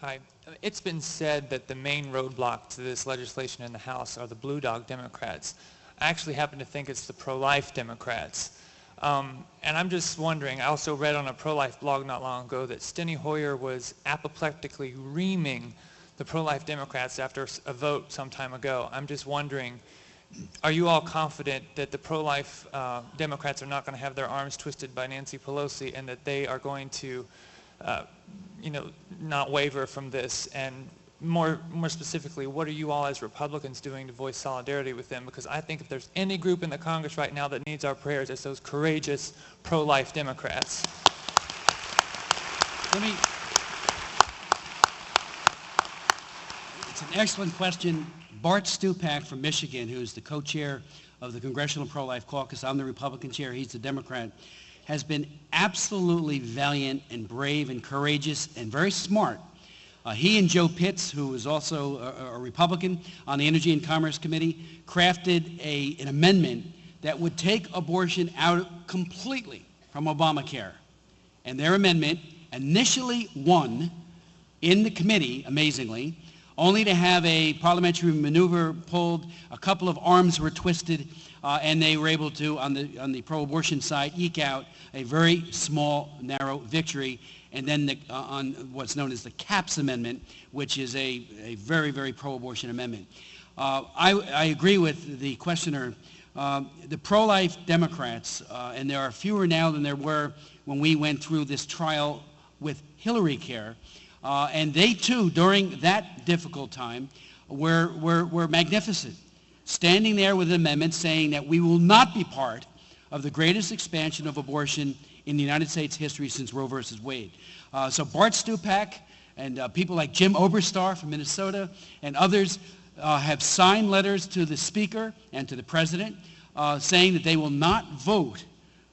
Hi. It's been said that the main roadblock to this legislation in the House are the blue dog Democrats. I actually happen to think it's the pro-life Democrats. And I'm just wondering, I also read on a pro-life blog not long ago that Steny Hoyer was apoplectically reaming the pro-life Democrats after a vote some time ago. I'm just wondering, are you all confident that the pro-life Democrats are not going to have their arms twisted by Nancy Pelosi and that they are going to not waver from this? And more specifically, what are you all as Republicans doing to voice solidarity with them? Because I think if there's any group in the Congress right now that needs our prayers, it's those courageous pro-life Democrats. It's an excellent question. Bart Stupak from Michigan, who's the co-chair of the Congressional Pro-Life Caucus, I'm the Republican chair, he's the Democrat, has been absolutely valiant and brave and courageous and very smart. He and Joe Pitts, who is also a Republican on the Energy and Commerce Committee, crafted an amendment that would take abortion out completely from Obamacare. And their amendment initially won in the committee, amazingly, only to have a parliamentary maneuver pulled, a couple of arms were twisted, and they were able to, on the pro-abortion side, eke out a very small, narrow victory. And then on what's known as the CAPS Amendment, which is a very, very pro-abortion amendment. I agree with the questioner. The pro-life Democrats, and there are fewer now than there were when we went through this trial with Hillary Care, and they too, during that difficult time, were magnificent, standing there with an amendment saying that we will not be part of the greatest expansion of abortion in the United States history since Roe versus Wade. So Bart Stupak and people like Jim Oberstar from Minnesota and others have signed letters to the Speaker and to the President saying that they will not vote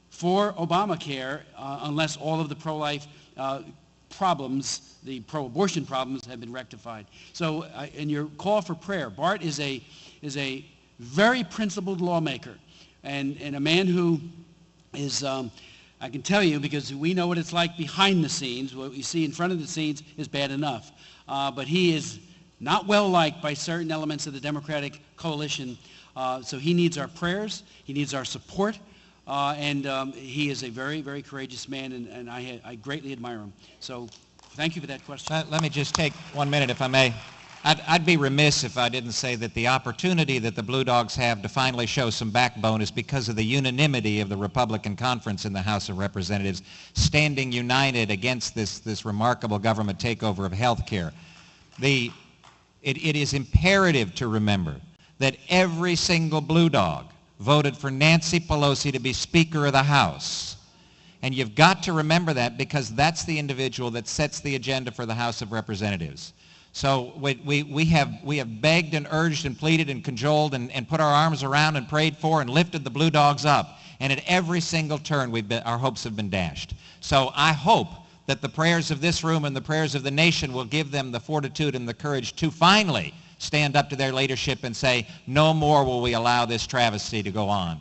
for Obamacare unless all of the pro-life problems, the pro-abortion problems, have been rectified. So in your call for prayer, Bart is a very principled lawmaker and a man who is, I can tell you, because we know what it's like behind the scenes. What we see in front of the scenes is bad enough. But he is not well-liked by certain elements of the Democratic coalition. So he needs our prayers. He needs our support. And he is a very, very courageous man, and I greatly admire him. So thank you for that question. Let me just take 1 minute, if I may. I'd be remiss if I didn't say that the opportunity that the Blue Dogs have to finally show some backbone is because of the unanimity of the Republican conference in the House of Representatives standing united against this remarkable government takeover of health care. It is imperative to remember that every single Blue Dog voted for Nancy Pelosi to be Speaker of the House. And you've got to remember that because that's the individual that sets the agenda for the House of Representatives. So we have begged and urged and pleaded and cajoled and put our arms around and prayed for and lifted the Blue Dogs up. And at every single turn, our hopes have been dashed. So I hope that the prayers of this room and the prayers of the nation will give them the fortitude and the courage to finally stand up to their leadership and say, no more will we allow this travesty to go on.